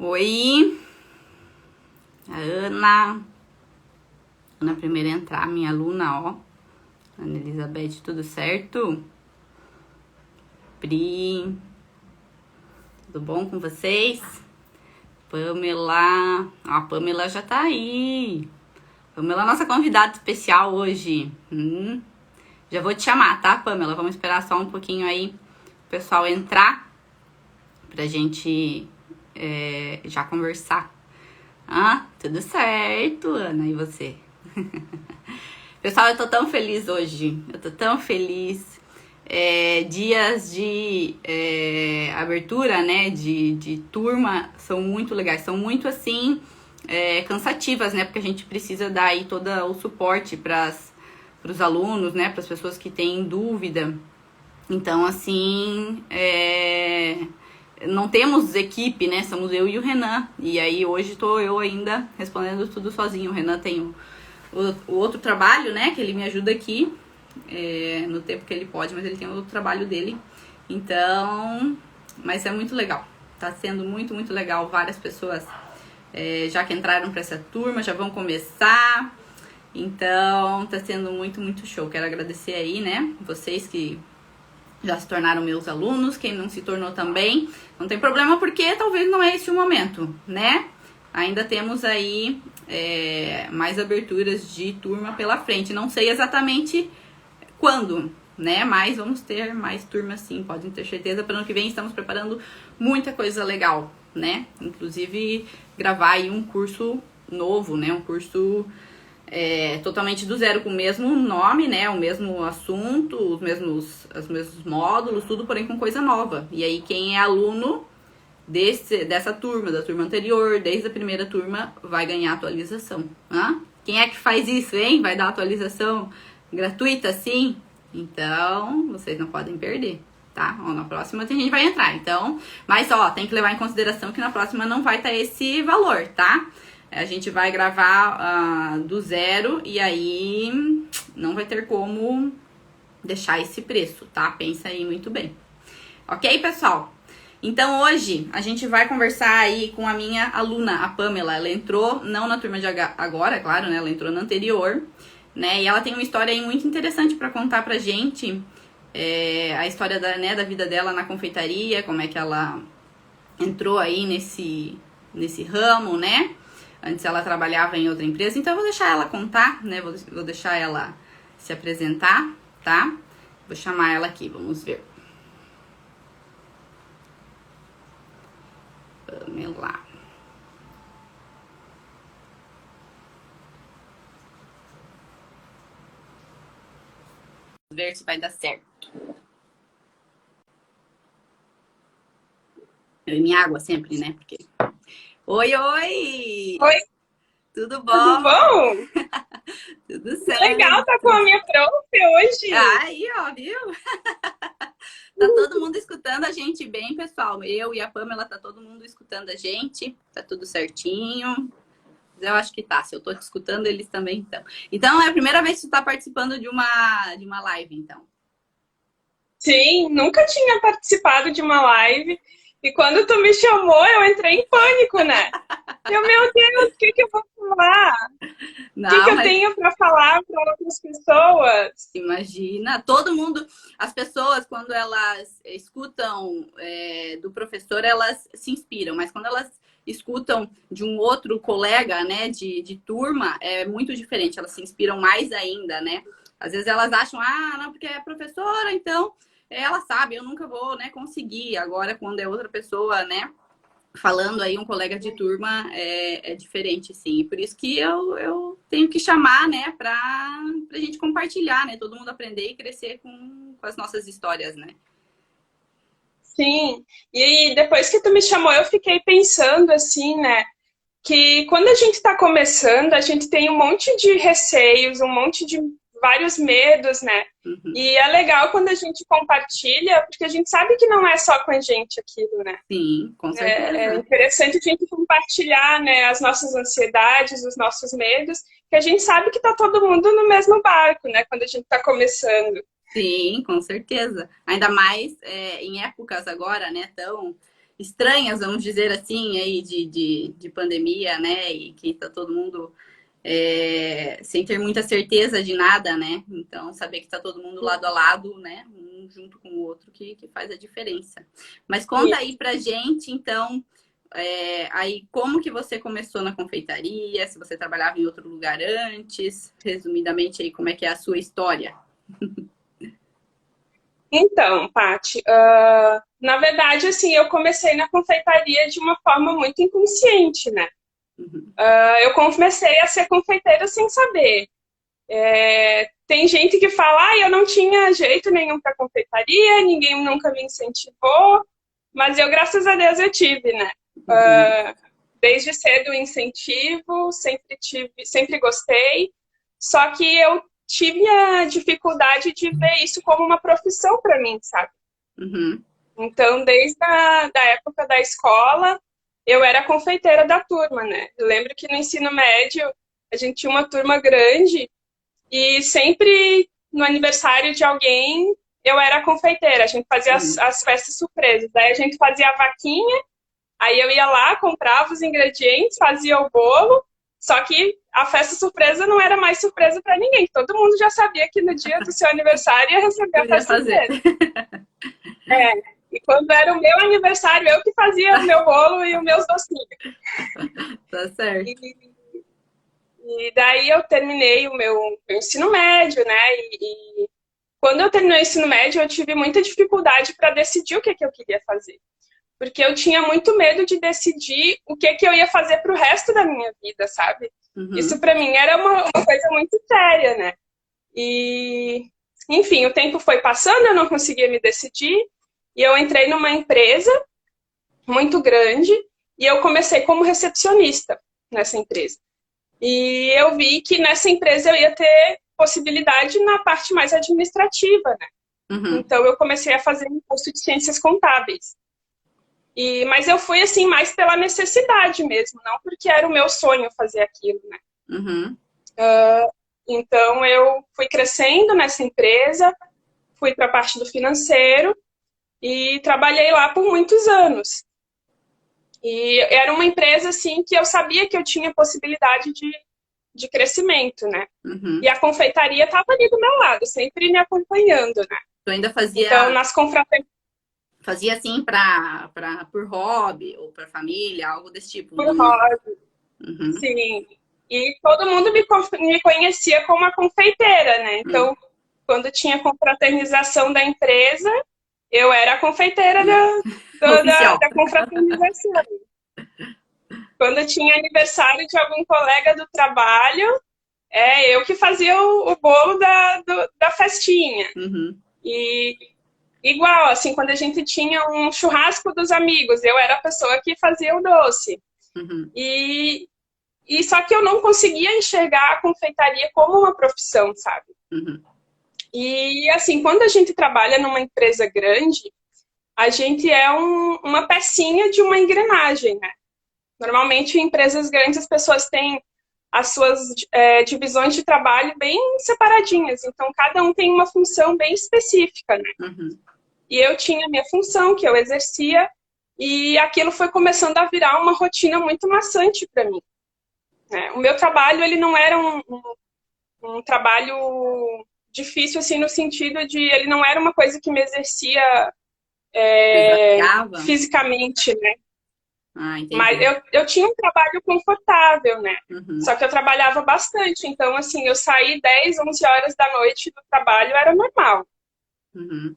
Oi, a Ana. Ana primeiro a entrar, minha aluna, ó. Ana Elizabeth, tudo certo? Pri, tudo bom com vocês? Pamela, a Pamela já tá aí. Pamela, nossa convidada especial hoje. Já vou te chamar, tá, Pamela? Vamos esperar só um pouquinho aí o pessoal entrar pra gente já conversar. Ah, tudo certo, Ana, e você? Pessoal, eu tô tão feliz hoje. Eu tô tão feliz. Dias de abertura, né, de turma são muito legais. São muito, assim, cansativas, né, porque a gente precisa dar aí todo o suporte para os alunos, né, para as pessoas que têm dúvida. Então, assim, não temos equipe, né, somos eu e o Renan. E aí, hoje tô eu ainda respondendo tudo sozinho. O Renan tem o outro trabalho, né, que ele me ajuda aqui no tempo que ele pode, mas ele tem outro trabalho dele. Então, mas é muito legal. Tá sendo muito, muito legal. Várias pessoas já que entraram para essa turma, já vão começar. Então, tá sendo muito, muito show. Quero agradecer aí, né, vocês que já se tornaram meus alunos, quem não se tornou também. Não tem problema, porque talvez não é esse o momento, né? Ainda temos aí mais aberturas de turma pela frente. Não sei exatamente quando, né? Mas vamos ter mais turmas sim, podem ter certeza. Para o ano que vem estamos preparando muita coisa legal, né? Inclusive gravar aí um curso novo, né? Um curso totalmente do zero, com o mesmo nome, né? O mesmo assunto, os mesmos módulos, tudo, porém com coisa nova. E aí quem é aluno dessa turma, da turma anterior, desde a primeira turma, vai ganhar atualização. Hã? Quem é que faz isso, hein? Vai dar atualização gratuita, sim? Então, vocês não podem perder, tá? Ó, na próxima a gente vai entrar, então... Mas, ó, tem que levar em consideração que na próxima não vai estar esse valor, tá? A gente vai gravar do zero e aí não vai ter como deixar esse preço, tá? Pensa aí muito bem. Ok, pessoal? Então, hoje, a gente vai conversar aí com a minha aluna, a Pamela. Ela entrou, não na turma de agora, claro, né? Ela entrou na anterior, né? E ela tem uma história aí muito interessante para contar pra gente. A história da vida dela na confeitaria, como é que ela entrou aí nesse ramo, né? Antes ela trabalhava em outra empresa. Então, eu vou deixar ela contar, né? Vou deixar ela se apresentar, tá? Vou chamar ela aqui, vamos ver. Vamos lá. Ver se vai dar certo. Eu e minha água sempre, né? Porque... Oi, oi! Oi, Tudo tudo bom? bom? Tudo Legal, tá com certo. a minha prof hoje. Aí, ó, viu? Tá todo mundo escutando a gente bem, pessoal. Eu e a Pamela, tá todo mundo escutando a gente. Tá tudo certinho. Eu acho que tá. Se eu tô te escutando, eles também estão. Então, é a primeira vez que tu tá participando de uma live, então. Sim, nunca tinha participado de uma live. E quando tu me chamou, eu entrei em pânico, né? Meu Deus, o que que eu vou falar? O que que Não, eu mas tenho para falar para outras pessoas? imagina, todo mundo, as pessoas, quando elas escutam do professor, elas se inspiram, mas quando elas escutam de um outro colega, né, de turma, é muito diferente, elas se inspiram mais ainda, né? Às vezes elas acham, não, porque é professora, então ela sabe, eu nunca vou, né, conseguir. Agora, quando é outra pessoa, né, falando aí, um colega de turma é diferente, sim. E por isso que eu tenho que chamar, né, pra gente compartilhar, né? Todo mundo aprender e crescer com as nossas histórias, né? Sim, e depois que tu me chamou, eu fiquei pensando assim, né? Que quando a gente está começando, a gente tem um monte de receios, um monte de vários medos, né? Uhum. E é legal quando a gente compartilha, porque a gente sabe que não é só com a gente aquilo, né? Sim, com É certeza. interessante a gente compartilhar, né, as nossas ansiedades, os nossos medos, que a gente sabe que tá todo mundo no mesmo barco, né? Quando a gente está começando. Sim, com certeza. Ainda mais em épocas agora, né, tão estranhas, vamos dizer assim, aí de pandemia, né? E que tá todo mundo sem ter muita certeza de nada, né? Então, saber que tá todo mundo lado a lado, né? Um junto com o outro que faz a diferença. Mas conta aí pra gente, então, aí como que você começou na confeitaria, se você trabalhava em outro lugar antes, resumidamente aí, como é que é a sua história? Então, Paty, na verdade, assim, eu comecei na confeitaria de uma forma muito inconsciente, né? Uhum. Eu comecei a ser confeiteira sem saber. Tem gente que fala, eu não tinha jeito nenhum para confeitaria, ninguém nunca me incentivou, mas eu, graças a Deus, eu tive, né? Uhum. Desde cedo incentivo, sempre gostei, só que eu tive a dificuldade de ver isso como uma profissão para mim, sabe? Uhum. Então, desde a da época da escola, eu era confeiteira da turma, né? Eu lembro que no ensino médio, a gente tinha uma turma grande e sempre no aniversário de alguém, eu era confeiteira. A gente fazia Uhum. as festas surpresas. Daí a gente fazia a vaquinha, aí eu ia lá, comprava os ingredientes, fazia o bolo. Só que a festa surpresa não era mais surpresa para ninguém. Todo mundo já sabia que no dia do seu aniversário ia receber a Eu ia festa fazer. surpresa. E quando era o meu aniversário, eu que fazia o meu bolo e os meus docinhos. Tá certo. E daí eu terminei o meu ensino médio, né? E quando eu terminei o ensino médio, eu tive muita dificuldade para decidir o que eu queria fazer. Porque eu tinha muito medo de decidir o que eu ia fazer para o resto da minha vida, sabe? Isso Uhum. para mim era uma coisa muito séria, né? E, enfim, o tempo foi passando, eu não conseguia me decidir. E eu entrei numa empresa muito grande e eu comecei como recepcionista nessa empresa. E eu vi que nessa empresa eu ia ter possibilidade na parte mais administrativa, né? Uhum. Então eu comecei a fazer um curso de ciências contábeis. Mas eu fui assim mais pela necessidade mesmo, não porque era o meu sonho fazer aquilo, né? Uhum. Então eu fui crescendo nessa empresa, fui para a parte do financeiro e trabalhei lá por muitos anos. E era uma empresa assim que eu sabia que eu tinha possibilidade de crescimento, né? Uhum. E a confeitaria estava ali do meu lado, sempre me acompanhando, né? Tu ainda Então, fazia, nas confraternias fazia assim por hobby ou para família, algo desse tipo. por Não... hobby, Uhum. sim. E todo mundo me conhecia como a confeiteira, né? Uhum. Então, quando tinha confraternização da empresa, eu era a confeiteira Oficial. da confraternização. Quando tinha aniversário de algum colega do trabalho, eu que fazia o bolo da festinha. Uhum. E igual, assim, quando a gente tinha um churrasco dos amigos, eu era a pessoa que fazia o doce. Uhum. E, só que eu não conseguia enxergar a confeitaria como uma profissão, sabe? Uhum. E assim, quando a gente trabalha numa empresa grande, a gente é uma pecinha de uma engrenagem, né? Normalmente, em empresas grandes, as pessoas têm as suas divisões de trabalho bem separadinhas. Então, cada um tem uma função bem específica, né? Uhum. E eu tinha a minha função, que eu exercia, e aquilo foi começando a virar uma rotina muito maçante para mim, né? O meu trabalho, ele não era um trabalho difícil, assim, no sentido de ele não era uma coisa que me exercia Desafiava? fisicamente, né? Ah, Mas entendi. eu tinha um trabalho confortável, né? Uhum. Só que eu trabalhava bastante. Então, assim, eu saí 10, 11 horas da noite do trabalho, era normal. Uhum.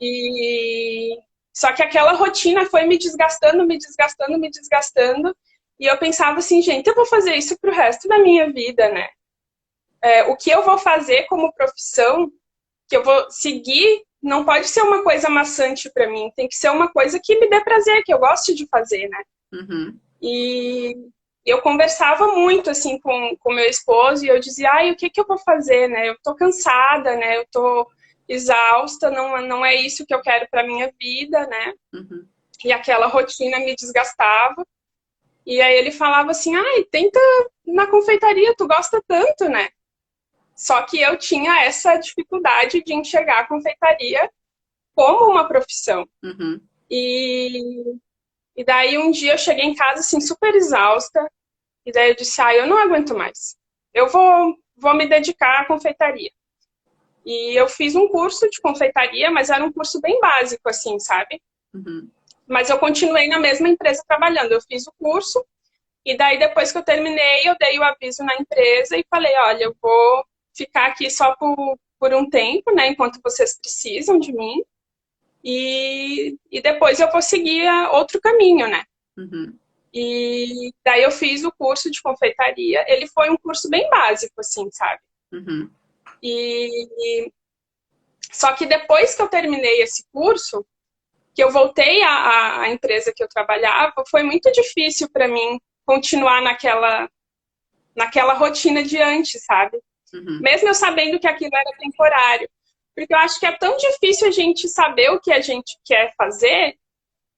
E só que aquela rotina foi me desgastando, me desgastando, me desgastando. E eu pensava assim, gente, eu vou fazer isso pro resto da minha vida, né? O que eu vou fazer como profissão, que eu vou seguir, não pode ser uma coisa maçante para mim. Tem que ser uma coisa que me dê prazer, que eu goste de fazer, né? Uhum. E eu conversava muito, assim, com meu esposo e eu dizia, ai, o que que eu vou fazer, né? Eu tô cansada, né? Eu tô exausta, não é isso que eu quero para minha vida, né? Uhum. E aquela rotina me desgastava. E aí ele falava assim, ai, tenta na confeitaria, tu gosta tanto, né? Só que eu tinha essa dificuldade de enxergar a confeitaria como uma profissão. Uhum. E, e daí um dia eu cheguei em casa, assim, super exausta. E daí eu disse, eu não aguento mais. Eu vou me dedicar à confeitaria. E eu fiz um curso de confeitaria, mas era um curso bem básico, assim, sabe? Uhum. Mas eu continuei na mesma empresa trabalhando. Eu fiz o curso, e daí depois que eu terminei, eu dei o aviso na empresa e falei, olha, eu vou ficar aqui só por um tempo, né? Enquanto vocês precisam de mim. E depois eu vou seguir outro caminho, né? Uhum. E daí eu fiz o curso de confeitaria. Ele foi um curso bem básico, assim, sabe? Uhum. E só que depois que eu terminei esse curso, que eu voltei à empresa que eu trabalhava, foi muito difícil para mim continuar naquela rotina de antes, sabe? Uhum. Mesmo eu sabendo que aquilo era temporário. Porque eu acho que é tão difícil a gente saber o que a gente quer fazer,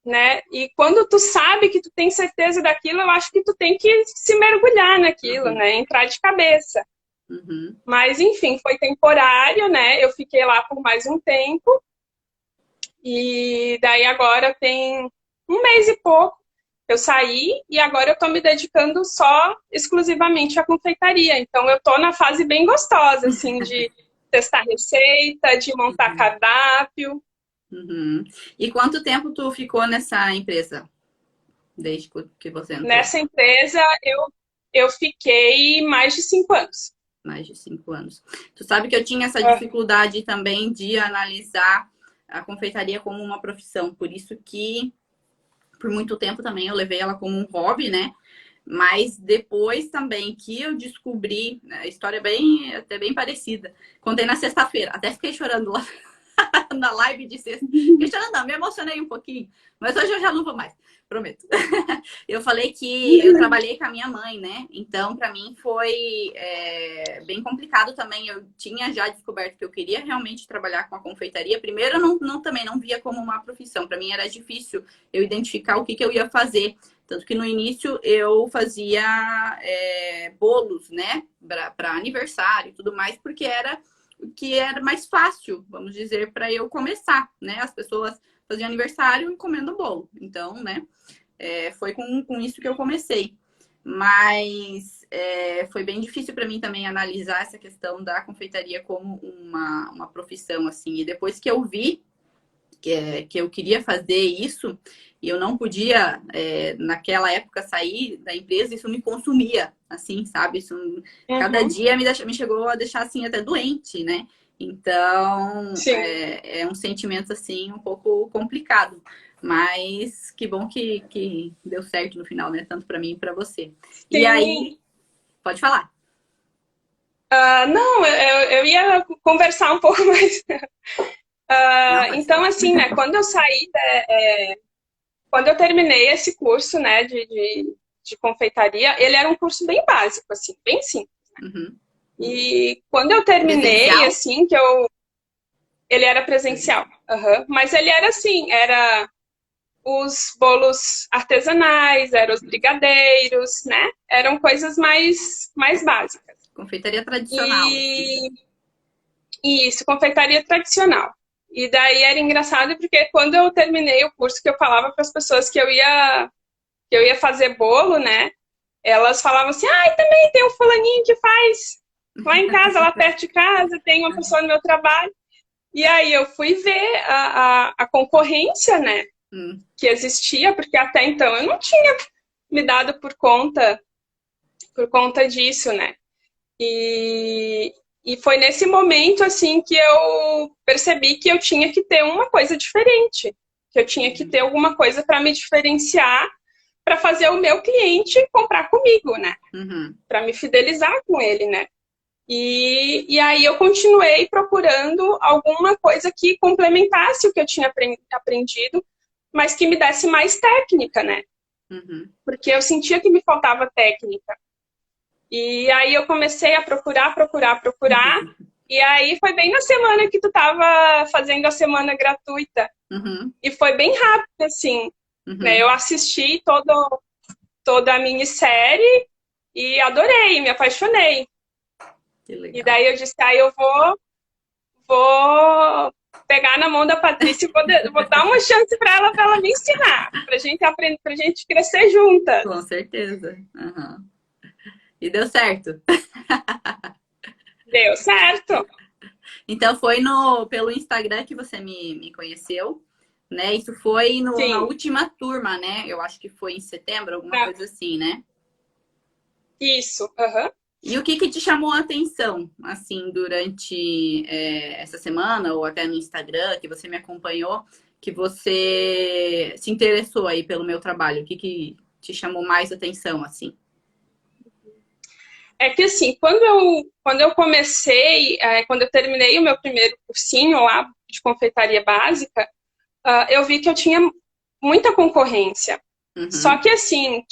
né? E quando tu sabe que tu tem certeza daquilo, eu acho que tu tem que se mergulhar naquilo, Uhum. né? Entrar de cabeça. Uhum. Mas, enfim, foi temporário, né? Eu fiquei lá por mais um tempo. E daí agora tem um mês e pouco eu saí e agora eu tô me dedicando só exclusivamente à confeitaria. Então eu tô na fase bem gostosa, assim, de testar receita, de montar Uhum. cardápio. Uhum. E quanto tempo tu ficou nessa empresa? Desde que você entrou? Nessa empresa eu fiquei mais de 5 anos. Mais de 5 anos. Tu sabe que eu tinha essa Ah, dificuldade também de analisar a confeitaria como uma profissão. Por isso que, por muito tempo também, eu levei ela como um hobby, né? Mas depois também que eu descobri, né, a história é bem, até bem parecida. Contei na sexta-feira, até fiquei chorando lá na live de sexta. Fiquei chorando, não, me emocionei um pouquinho, mas hoje eu já não vou mais, prometo. Eu falei que eu trabalhei com a minha mãe, né? Então, para mim foi bem complicado também. Eu tinha já descoberto que eu queria realmente trabalhar com a confeitaria. Primeiro, eu também não via como uma profissão. Para mim era difícil eu identificar o que eu ia fazer. Tanto que no início eu fazia bolos, né? Para aniversário e tudo mais, porque era o que era mais fácil, vamos dizer, para eu começar, né? As pessoas faziam aniversário encomendam bolo. Então, né? Foi com isso que eu comecei. Mas foi bem difícil para mim também analisar essa questão da confeitaria como uma profissão, assim. E depois que eu vi que eu queria fazer isso e eu não podia, naquela época, sair da empresa, isso me consumia, assim, sabe? Isso, cada uhum, dia me chegou a deixar, assim, até doente, né? Então, sim. é um sentimento, assim, um pouco complicado. Mas que bom que deu certo no final, né? Tanto para mim e para você. E Sim. aí, pode falar. Não, eu ia conversar um pouco mais. Não, pode Então, falar. assim, né, quando eu terminei esse curso, né, de confeitaria, ele era um curso bem básico, assim, bem simples. Uhum. E quando eu terminei, Presencial? assim, ele era presencial, Presencial. uhum. Mas ele era assim, era os bolos artesanais, eram os brigadeiros, né? Eram coisas mais básicas. Confeitaria tradicional, assim. E isso, confeitaria tradicional. E daí era engraçado porque quando eu terminei o curso que eu falava para as pessoas que eu ia fazer bolo, né? Elas falavam assim: "Ah, também tem um fulaninho que faz lá em casa, lá perto de casa, tem uma pessoa no meu trabalho". E aí eu fui ver a concorrência, né, Hum. que existia, porque até então eu não tinha me dado por conta disso, né? E foi nesse momento, assim, que eu percebi que eu tinha que ter uma coisa diferente, que eu tinha que ter alguma coisa para me diferenciar, para fazer o meu cliente comprar comigo, né? Uhum. Para me fidelizar com ele, né? E aí eu continuei procurando alguma coisa que complementasse o que eu tinha aprendido, mas que me desse mais técnica, né? Uhum. Porque eu sentia que me faltava técnica. E aí eu comecei a procurar, procurar, procurar. E aí foi bem na semana que tu tava fazendo a semana gratuita. Uhum. E foi bem rápido, assim. Né? Eu Uhum. assisti toda a minissérie e adorei, me apaixonei. Que E legal. daí eu disse, eu vou pegar na mão da Patrícia e vou dar uma chance para ela me ensinar, pra gente aprender, pra gente crescer juntas. Com certeza. Uhum. E deu certo. Deu certo. Então foi pelo Instagram que você me conheceu, né? Isso foi na última turma, né? Eu acho que foi em setembro, alguma coisa assim, né? Isso, aham. E o que te chamou a atenção, assim, durante essa semana, ou até no Instagram, que você me acompanhou, que você se interessou aí pelo meu trabalho? O que te chamou mais atenção, assim? É que assim, quando eu comecei, quando eu terminei o meu primeiro cursinho lá de confeitaria básica, eu vi que eu tinha muita concorrência. Uhum. Só que assim,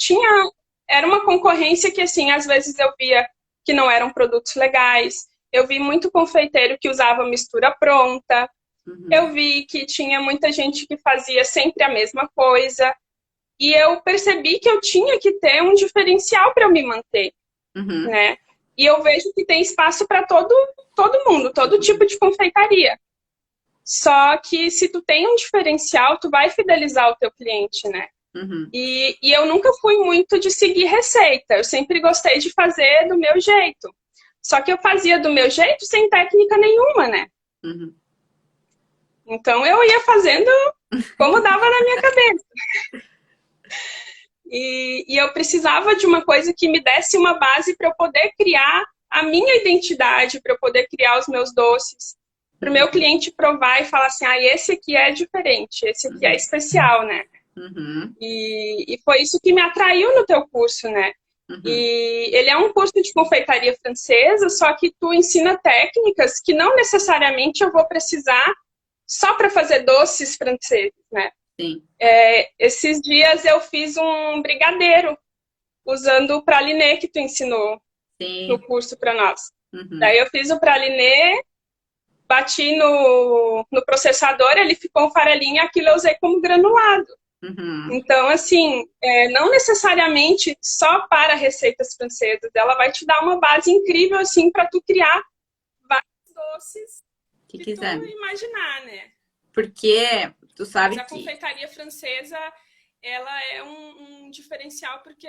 era uma concorrência que assim, às vezes eu via que não eram produtos legais. Eu vi muito confeiteiro que usava mistura pronta. Uhum. Eu vi que tinha muita gente que fazia sempre a mesma coisa. E eu percebi que eu tinha que ter um diferencial para eu me manter, Uhum. né? E eu vejo que tem espaço para todo mundo, todo tipo de confeitaria. Só que se tu tem um diferencial, tu vai fidelizar o teu cliente, né? Uhum. E eu nunca fui muito de seguir receita. Eu sempre gostei de fazer do meu jeito. Só que eu fazia do meu jeito sem técnica nenhuma, né? Uhum. Então eu ia fazendo como dava na minha cabeça. E eu precisava de uma coisa que me desse uma base para eu poder criar a minha identidade, para eu poder criar os meus doces, para o meu cliente provar e falar assim, esse aqui é diferente, esse aqui é especial, né? Uhum. E foi isso que me atraiu no teu curso, né? Uhum. E ele é um curso de confeitaria francesa, só que tu ensina técnicas que não necessariamente eu vou precisar só para fazer doces franceses, né? Sim. Esses dias eu fiz um brigadeiro usando o praliné que tu ensinou no curso para nós. Uhum. Daí eu fiz o praliné, bati no processador, ele ficou um farelinho e aquilo eu usei como granulado. Uhum. Então, assim, não necessariamente só para receitas francesas, ela vai te dar uma base incrível, assim, para tu criar vários doces que quiser. tu imaginar, né? Porque tu sabe Mas a que confeitaria francesa, ela é um diferencial porque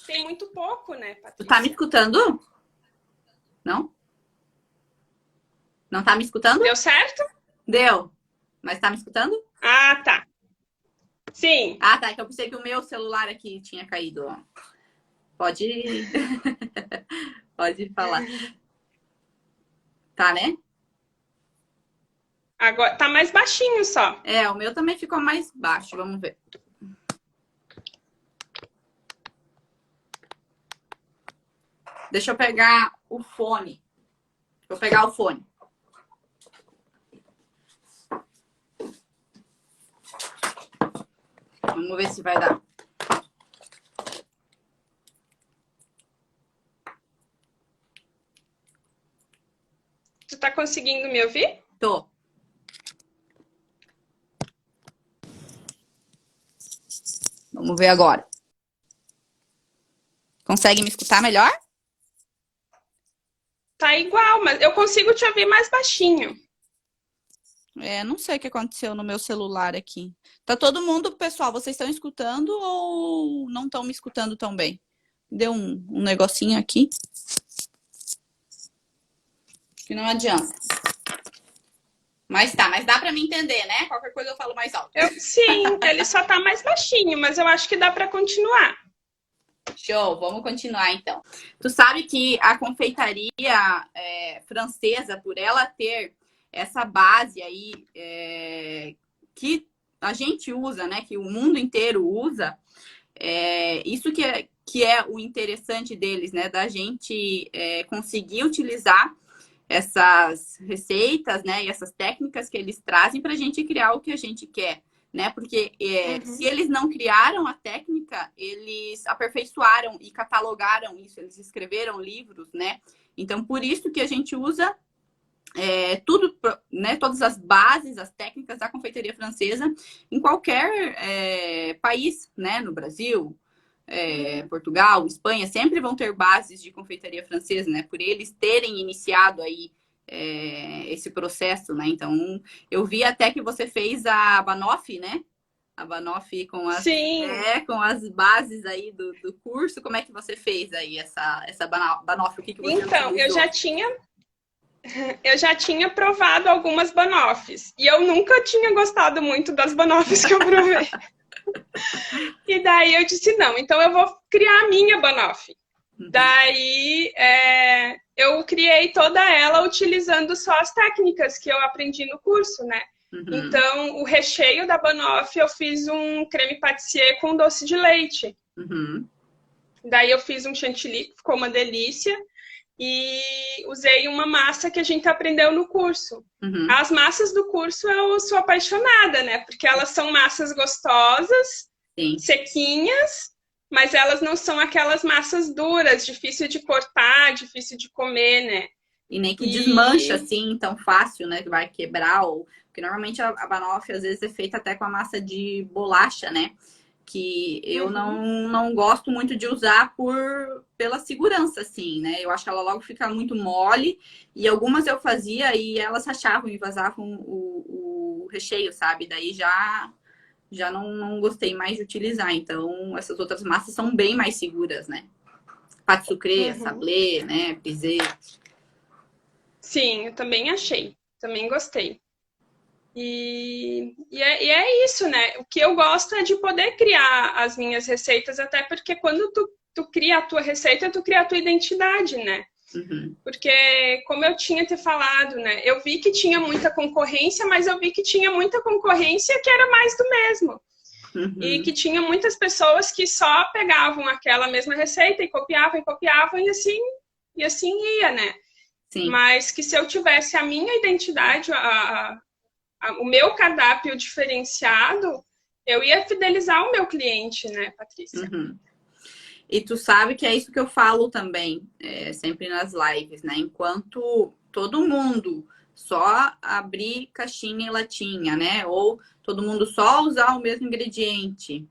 tem muito pouco, né, Patrícia? Tu tá me escutando? Não? Não tá me escutando? Deu certo? Deu. Mas tá me escutando? Ah, tá. Sim. Ah, tá. Que eu pensei que o meu celular aqui tinha caído. Ó. Pode... Pode falar. Tá, né? Agora tá mais baixinho só. O meu também ficou mais baixo. Vamos ver. Deixa eu pegar o fone. Vou pegar o fone. Vamos ver se vai dar. Tu tá conseguindo me ouvir? Tô. Vamos ver agora. Consegue me escutar melhor? Tá igual, mas eu consigo te ouvir mais baixinho. Não sei o que aconteceu no meu celular aqui. Tá todo mundo, pessoal, vocês estão escutando ou não estão me escutando tão bem? Deu um negocinho aqui. Que não adianta. Mas dá pra me entender, né? Qualquer coisa eu falo mais alto. Sim, ele só tá mais baixinho, mas eu acho que dá pra continuar. Show, vamos continuar então. Tu sabe que a confeitaria francesa, por ela ter essa base aí que a gente usa, né? Que o mundo inteiro usa, isso que é o interessante deles, né? Da gente conseguir utilizar essas receitas, né? E essas técnicas que eles trazem para a gente criar o que a gente quer. Né? Porque se eles não criaram a técnica, eles aperfeiçoaram e catalogaram isso, eles escreveram livros, né? Então, por isso que a gente usa tudo, né? Todas as bases, as técnicas da confeitaria francesa em qualquer país, né? No Brasil, Portugal, Espanha, sempre vão ter bases de confeitaria francesa, né? Por eles terem iniciado aí esse processo, né? Então, eu vi até que você fez a Banoff, né? A Banoff Sim. com as bases aí do curso. Como é que você fez aí essa Banoff? O que você Então, utilizou? eu já tinha provado algumas banoffes. E eu nunca tinha gostado muito das banoffes que eu provei. E daí eu disse, não, então eu vou criar a minha banoff. Daí eu criei toda ela utilizando só as técnicas que eu aprendi no curso, né? Então, o recheio da banoffee eu fiz um creme pâtissier com doce de leite. Daí eu fiz um chantilly, que ficou uma delícia. E usei uma massa que a gente aprendeu no curso. As massas do curso eu sou apaixonada, né? Porque elas são massas gostosas, Sim. sequinhas, mas elas não são aquelas massas duras, difícil de cortar, difícil de comer, né? E nem que desmancha assim tão fácil, né? Que vai quebrar. Porque normalmente a banoffee às vezes é feita até com a massa de bolacha, né? Que eu não gosto muito de usar pela segurança, assim, né? Eu acho que ela logo fica muito mole. E algumas eu fazia e elas rachavam e vazavam o recheio, sabe? Daí já não gostei mais de utilizar. Então, essas outras massas são bem mais seguras, né? Pâte sucré, sablé, né? Brisé. Sim, eu também achei. Também gostei. E é isso, né? O que eu gosto é de poder criar as minhas receitas, até porque quando tu cria a tua receita, tu cria a tua identidade, né? Porque, como eu tinha te falado, né? Eu vi que tinha muita concorrência, mas eu vi que tinha muita concorrência que era mais do mesmo. E que tinha muitas pessoas que só pegavam aquela mesma receita e copiavam, e assim ia, né? Sim. Mas que se eu tivesse a minha identidade, o meu cardápio diferenciado, eu ia fidelizar o meu cliente, né, Patrícia? E tu sabe que é isso que eu falo também, sempre nas lives, né? Enquanto todo mundo só abrir caixinha e latinha, né? Ou todo mundo só usar o mesmo ingrediente,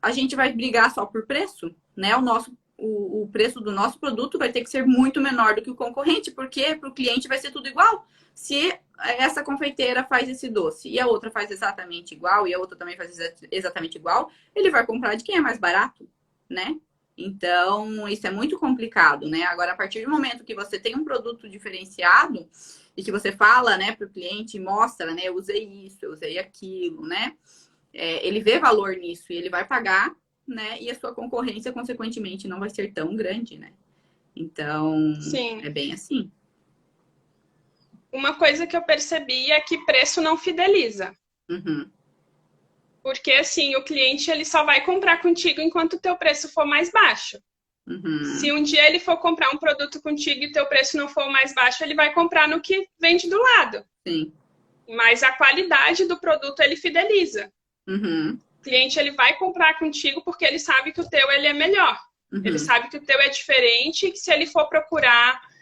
a gente vai brigar só por preço, né? O preço do nosso produto vai ter que ser muito menor do que o concorrente, porque para o cliente vai ser tudo igual. Se essa confeiteira faz esse doce e a outra faz exatamente igual e a outra também faz exatamente igual, ele vai comprar de quem é mais barato, né? Então, isso é muito complicado, né? Agora, a partir do momento que você tem um produto diferenciado e que você fala, né, para o cliente, mostra, né, eu usei isso, eu usei aquilo, né? Ele vê valor nisso e ele vai pagar, né? E a sua concorrência, consequentemente, não vai ser tão grande, né? Então, Sim. é bem assim. Uma coisa que eu percebi é que preço não fideliza. Porque, assim, o cliente ele só vai comprar contigo enquanto o teu preço for mais baixo. Se um dia ele for comprar um produto contigo e o teu preço não for mais baixo, ele vai comprar no que vende do lado. Sim. Mas a qualidade do produto ele fideliza. O cliente ele vai comprar contigo porque ele sabe que o teu ele é melhor. Ele sabe que o teu é diferente e que se ele for procurar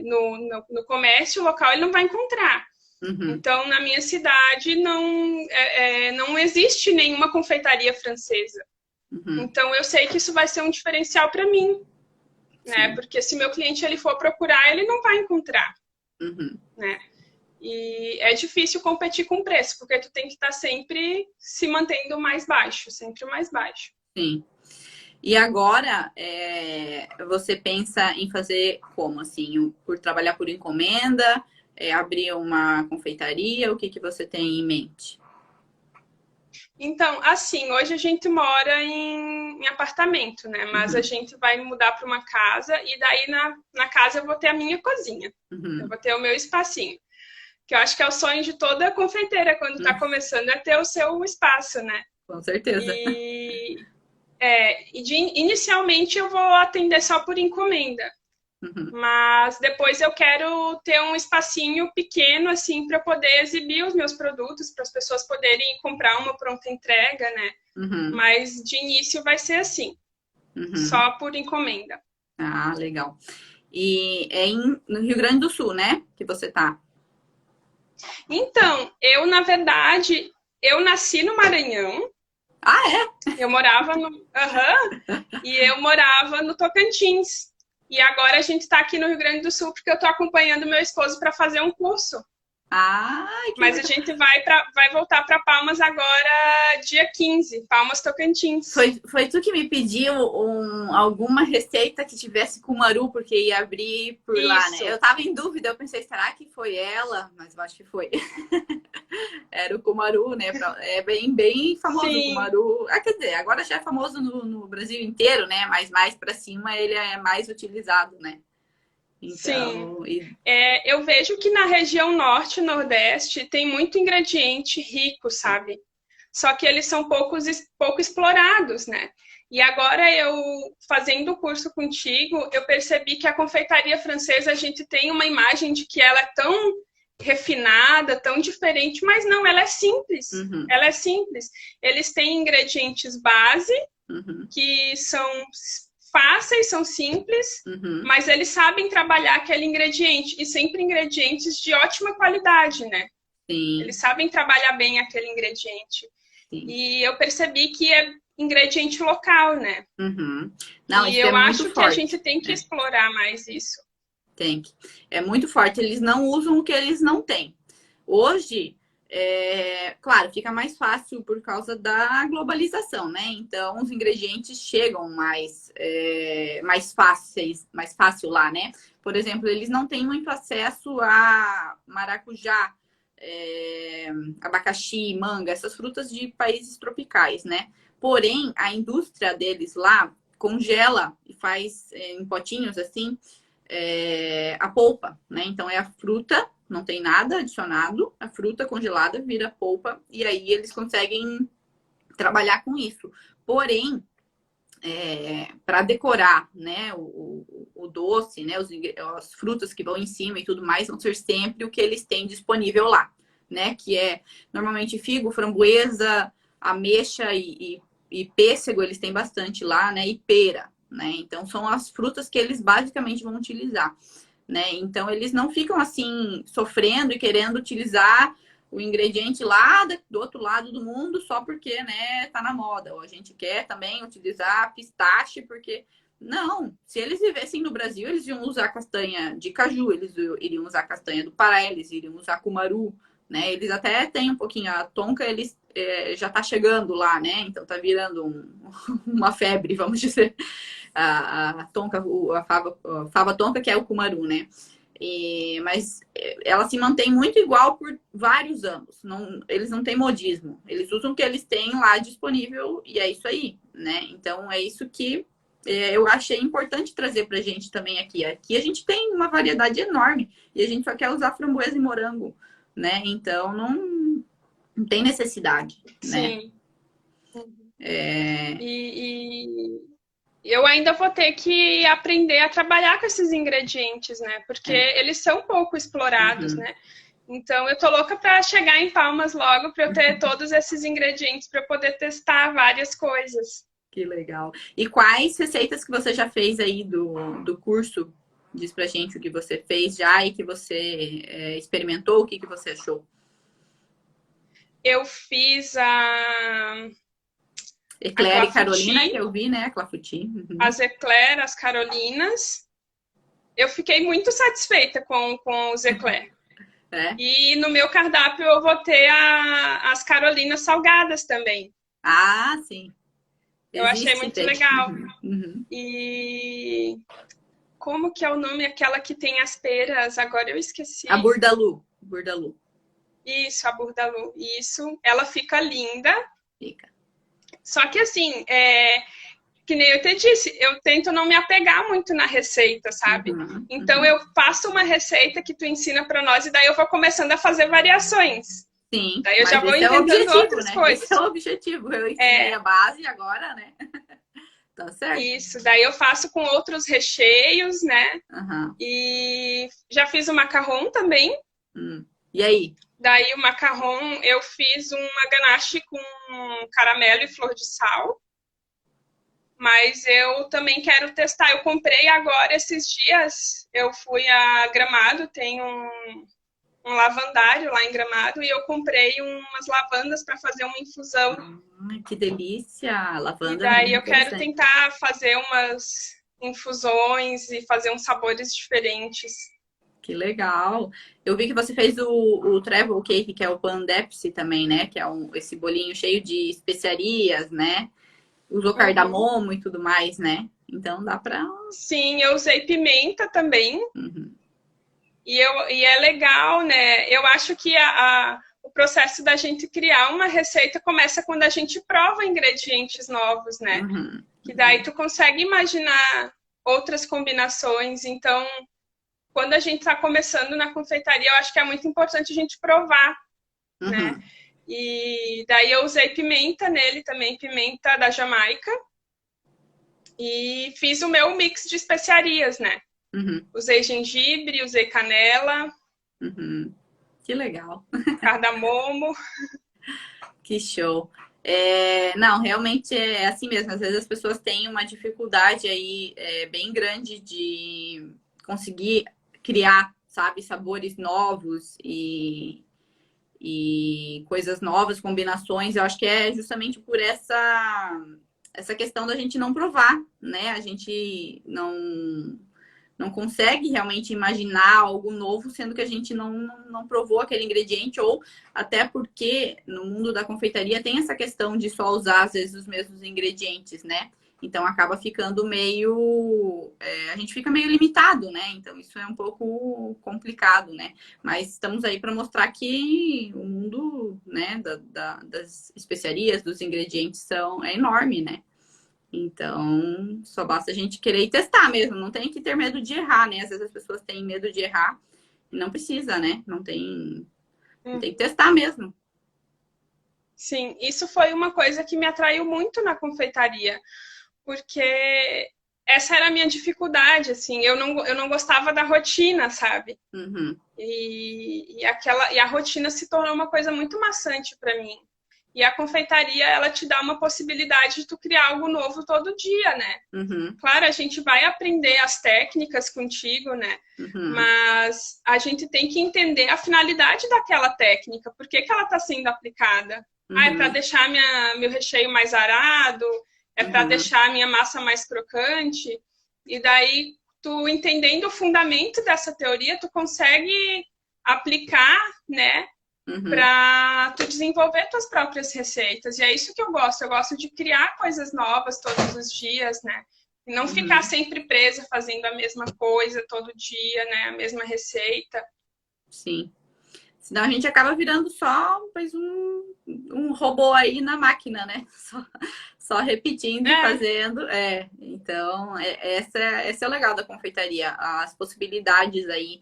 no comércio local, ele não vai encontrar. Então, na minha cidade, não existe nenhuma confeitaria francesa. Então, eu sei que isso vai ser um diferencial para mim. Né? Porque se meu cliente ele for procurar, ele não vai encontrar. Né? E é difícil competir com preço, porque tu tem que estar sempre se mantendo mais baixo, sempre mais baixo. Sim. E agora, você pensa em fazer como? Assim, por trabalhar por encomenda, abrir uma confeitaria? O que você tem em mente? Então, assim, hoje a gente mora em apartamento, né? Mas a gente vai mudar para uma casa e daí na casa eu vou ter a minha cozinha. Eu vou ter o meu espacinho. Que eu acho que é o sonho de toda confeiteira quando está começando, é ter o seu espaço, né? Com certeza. Inicialmente eu vou atender só por encomenda. Mas depois eu quero ter um espacinho pequeno, assim, para poder exibir os meus produtos, para as pessoas poderem comprar uma pronta entrega, né? Mas de início vai ser assim, só por encomenda. Ah, legal. E no Rio Grande do Sul, né? Que você tá? Então, na verdade, eu nasci no Maranhão. Ah, é? Eu morava e eu morava no Tocantins. E agora a gente está aqui no Rio Grande do Sul porque eu estou acompanhando meu esposo para fazer um curso. Ai, que Mas a legal. gente vai voltar para Palmas agora, dia 15, Palmas Tocantins. Foi tu que me pediu alguma receita que tivesse cumaru, porque ia abrir por lá, né? Isso, Eu tava em dúvida, eu pensei, será que foi ela? Mas eu acho que foi. Era o cumaru, né? É bem, bem famoso o sim. cumaru. Ah, quer dizer, agora já é famoso no Brasil inteiro, né? Mas mais pra cima ele é mais utilizado, né? Sim. Então, Eu vejo que na região norte e nordeste tem muito ingrediente rico, sabe? Só que eles são pouco explorados, né? E agora eu, fazendo o curso contigo, eu percebi que a confeitaria francesa, a gente tem uma imagem de que ela é tão refinada, tão diferente, mas não, ela é simples. uhum, Ela é simples. Eles têm ingredientes base, uhum, que são fáceis, são simples, uhum, mas eles sabem trabalhar aquele ingrediente, e sempre ingredientes de ótima qualidade, né? Eles sim, sabem trabalhar bem aquele ingrediente. sim. E eu percebi que é ingrediente local, né? Uhum. Não, E isso é eu muito acho que a forte. gente tem que É. explorar mais isso. Tem que. É muito forte. Eles não usam o que eles não têm. Hoje, claro, fica mais fácil por causa da globalização, né? Então, os ingredientes chegam mais fáceis, mais fácil lá, né? Por exemplo, eles não têm muito acesso a maracujá, abacaxi, manga, essas frutas de países tropicais, né? Porém, a indústria deles lá congela e faz em potinhos assim a polpa, né? Então é a fruta, não tem nada adicionado, a fruta congelada vira polpa e aí eles conseguem trabalhar com isso. Porém, para decorar, né, o doce, né, as frutas que vão em cima e tudo mais vão ser sempre o que eles têm disponível lá, né? Que é normalmente figo, framboesa, ameixa e pêssego eles têm bastante lá, né? E pera, né? Então são as frutas que eles basicamente vão utilizar, né? Então eles não ficam assim sofrendo e querendo utilizar o ingrediente lá do outro lado do mundo só porque, né, tá na moda. Ou a gente quer também utilizar pistache porque não, se eles vivessem no Brasil, eles iam usar castanha de caju, eles iriam usar castanha do Pará, eles iriam usar cumaru, né? Eles até têm um pouquinho a tonka, eles já tá chegando lá, né? Então tá virando uma febre, vamos dizer a tonka, a fava tonka, que é o cumaru, né? Mas ela se mantém muito igual por vários anos. Não, eles não têm modismo. Eles usam o que eles têm lá disponível e é isso aí, né? Então é isso que eu achei importante trazer pra gente também aqui. Aqui a gente tem uma variedade enorme e a gente só quer usar framboesa e morango, né? Então não tem necessidade, né? Sim. É... E eu ainda vou ter que aprender a trabalhar com esses ingredientes, né? Porque é. eles são pouco explorados, Uhum. né? Então eu tô louca para chegar em Palmas logo para eu ter todos esses ingredientes para poder testar várias coisas. Que legal. E quais receitas que você já fez aí do curso? Diz pra gente o que você fez já e que você experimentou, o que você achou. Eu fiz a Eclair e Carolina, clafouti, que eu vi, né? Clafouti. Uhum. as eclair, as carolinas. Eu fiquei muito satisfeita com os eclair. É. E no meu cardápio eu vou ter as carolinas salgadas também. Ah, sim. Eu achei Existe, muito tem. legal. Uhum. Uhum. E como que é o nome? Aquela que tem as peras, agora eu A esqueci. Burdalu. Burdalu. Isso, a Burdalu. Isso, ela fica linda. Fica. Só que assim, que nem eu te disse, eu tento não me apegar muito na receita, sabe? Uhum. Então Uhum. eu faço uma receita que tu ensina para nós e daí eu vou começando a fazer variações. Sim, Daí eu já mas vou esse é o inventando objetivo, outras né? Esse é coisas. o objetivo. Eu ensinei É, a base e agora, né? Tá certo. isso. Daí eu faço com outros recheios, né? Uhum. E já fiz o macarrão também. E aí? Daí o macarrão eu fiz uma ganache com caramelo e flor de sal. Mas eu também quero testar. Eu comprei agora esses dias. Eu fui a Gramado, tem um lavandário lá em Gramado, e eu comprei umas lavandas para fazer uma infusão. Que delícia! E Lavanda é daí muito eu quero interessante. tentar fazer umas. infusões e fazer uns sabores diferentes. Que legal. Eu vi que você fez o Travel Cake, que é o Pan Depsi também, né? Que é esse bolinho cheio de especiarias, né? Usou cardamomo e tudo mais, né? Então dá pra... Sim, eu usei pimenta também. Uhum. E é legal, né? Eu acho que o processo da gente criar uma receita começa quando a gente prova ingredientes novos, né? Uhum. Que daí tu consegue imaginar outras combinações. Então, quando a gente está começando na confeitaria, eu acho que é muito importante a gente provar, né? Uhum. E daí eu usei pimenta nele também, pimenta da Jamaica. E fiz o meu mix de especiarias, né? Uhum. Usei gengibre, usei canela, Uhum. Que legal. cardamomo. Que show. Não, realmente é assim mesmo. Às vezes as pessoas têm uma dificuldade aí bem grande de conseguir criar, sabe, sabores novos e coisas novas, combinações. Eu acho que é justamente por essa questão da gente não provar, né? A gente não consegue realmente imaginar algo novo, sendo que a gente não provou aquele ingrediente, ou até porque no mundo da confeitaria tem essa questão de só usar, às vezes, os mesmos ingredientes, né? Então acaba ficando meio. A gente fica meio limitado, né? Então isso é um pouco complicado, né? Mas estamos aí para mostrar que o mundo, né, das especiarias, dos ingredientes é enorme, né? Então, só basta a gente querer e testar mesmo. Não tem que ter medo de errar, né? Às vezes as pessoas têm medo de errar e não precisa, né? Tem que testar mesmo. Sim, isso foi uma coisa que me atraiu muito na confeitaria, porque essa era a minha dificuldade, assim, eu não gostava da rotina, sabe? Uhum, E a rotina se tornou uma coisa muito maçante para mim. E a confeitaria, ela te dá uma possibilidade de tu criar algo novo todo dia, né? uhum, Claro, a gente vai aprender as técnicas contigo, né? uhum, Mas a gente tem que entender a finalidade daquela técnica, por que que ela está sendo aplicada. Ah, é para uhum, deixar meu recheio mais arado, é para uhum, deixar a minha massa mais crocante. E daí, tu entendendo o fundamento dessa teoria, tu consegue aplicar, né, uhum, para tu desenvolver tuas próprias receitas. E é isso que eu gosto. Eu gosto de criar coisas novas todos os dias, né? E não ficar uhum. sempre presa fazendo a mesma coisa todo dia, né? A mesma receita. Sim. Senão a gente acaba virando só pois, um robô aí na máquina, né? Só repetindo e É, fazendo. Então, esse é o legal da confeitaria. As possibilidades aí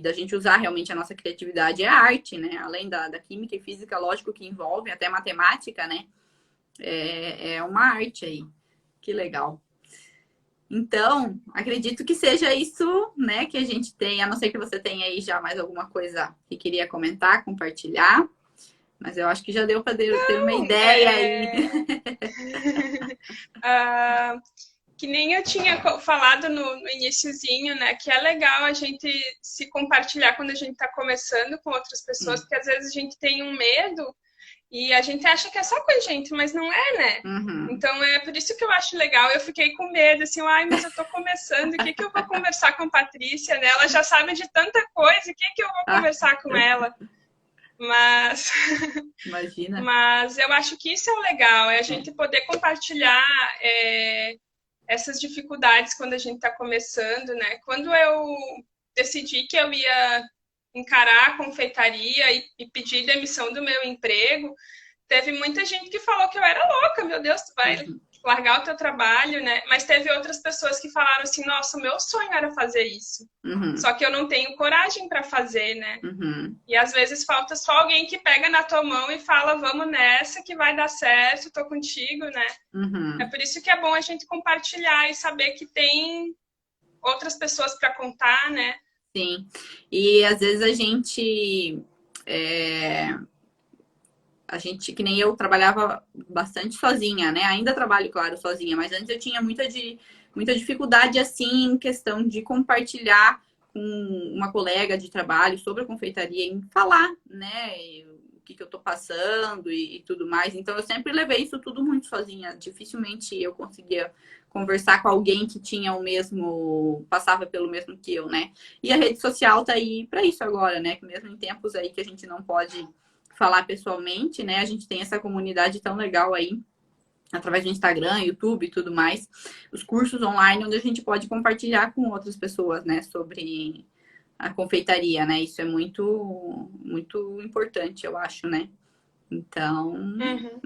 da gente usar realmente a nossa criatividade é a arte, né? Além da química e física, lógico que envolve até matemática, né? É uma arte aí. Que legal. Então, acredito que seja isso, né, que a gente tem. A não ser que você tenha aí já mais alguma coisa que queria comentar, compartilhar. Mas eu acho que já deu para ter uma ideia aí. ah, que nem eu tinha falado no iniciozinho, né? Que é legal a gente se compartilhar quando a gente está começando com outras pessoas, porque às vezes a gente tem um medo e a gente acha que é só com a gente, mas não é, né? Uhum. Então é por isso que eu acho legal. Eu fiquei com medo, assim, ai, mas eu tô começando, o que que eu vou conversar com a Patrícia, né? Ela já sabe de tanta coisa, o que que eu vou Ah, conversar com ela? Mas, imagina. mas eu acho que isso é o legal, é a gente poder compartilhar essas dificuldades quando a gente está começando, né? Quando eu decidi que eu ia encarar a confeitaria e pedir demissão do meu emprego, teve muita gente que falou que eu era louca, meu Deus, tu vai Uhum. largar o teu trabalho, né? Mas teve outras pessoas que falaram assim, nossa, o meu sonho era fazer isso. Uhum. Só que eu não tenho coragem para fazer, né? Uhum. E às vezes falta só alguém que pega na tua mão e fala, vamos nessa que vai dar certo, tô contigo, né? É Uhum. por isso que é bom a gente compartilhar e saber que tem outras pessoas para contar, né? Sim. E às vezes é, a gente, que nem eu, trabalhava bastante sozinha, né? Ainda trabalho, claro, sozinha, mas antes eu tinha muita dificuldade, assim, em questão de compartilhar com uma colega de trabalho sobre a confeitaria, em falar, né? que eu tô passando e tudo mais. Então, eu sempre levei isso tudo muito sozinha. Dificilmente eu conseguia conversar com alguém que tinha o mesmo, passava pelo mesmo que eu, né? E a rede social tá aí para isso agora, né? Que mesmo em tempos aí que a gente não pode falar pessoalmente, né? A gente tem essa comunidade tão legal aí, através do Instagram, YouTube e tudo mais, os cursos online onde a gente pode compartilhar com outras pessoas, né, sobre a confeitaria, né? Isso é muito, muito importante, eu acho, né? Então, Uhum.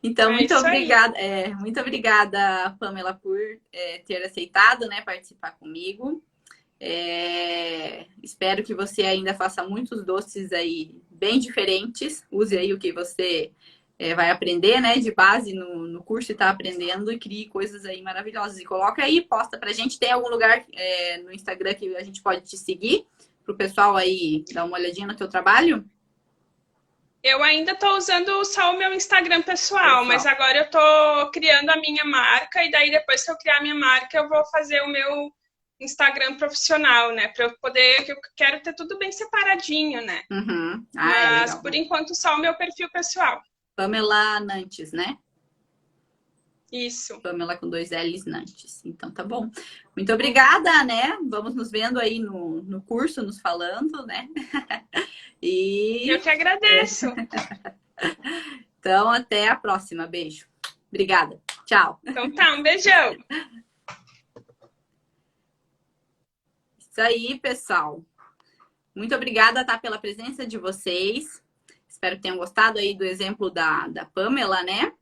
então É isso aí. muito obrigada, Pamela, por ter aceitado, né, participar comigo. Espero que você ainda faça muitos doces aí bem diferentes. Use aí o que você vai aprender, né, de base no curso e tá aprendendo e crie coisas aí maravilhosas. E coloca aí, posta pra gente. Tem algum lugar no Instagram que a gente pode te seguir? Pro pessoal aí dar uma olhadinha no teu trabalho? Eu ainda estou usando só o meu Instagram pessoal, mas Pessoal. agora eu estou criando a minha marca e daí depois que eu criar a minha marca, eu vou fazer o meu Instagram profissional, né? Para eu poder, que eu quero ter tudo bem separadinho, né? Uhum. Ah, é Mas legal. por enquanto só o meu perfil pessoal. Pamela Nantes, né? Isso. Pamela com 2 L's Nantes. Então tá bom. Muito obrigada, né? Vamos nos vendo aí no curso, nos falando, né? Eu E que agradeço. então até a próxima. Beijo. Obrigada. Tchau. Então tá, um beijão. Isso aí, pessoal. Muito obrigada, tá, pela presença de vocês. Espero que tenham gostado aí do exemplo da Pamela, né?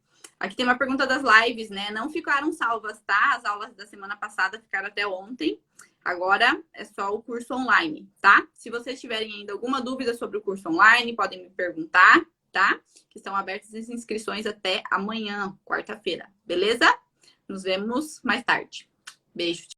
Aqui tem uma pergunta das lives, né? Não ficaram salvas, tá? As aulas da semana passada ficaram até ontem. Agora é só o curso online, tá? Se vocês tiverem ainda alguma dúvida sobre o curso online, podem me perguntar, tá? Que estão abertas as inscrições até amanhã, quarta-feira, beleza? Nos vemos mais tarde. Beijo.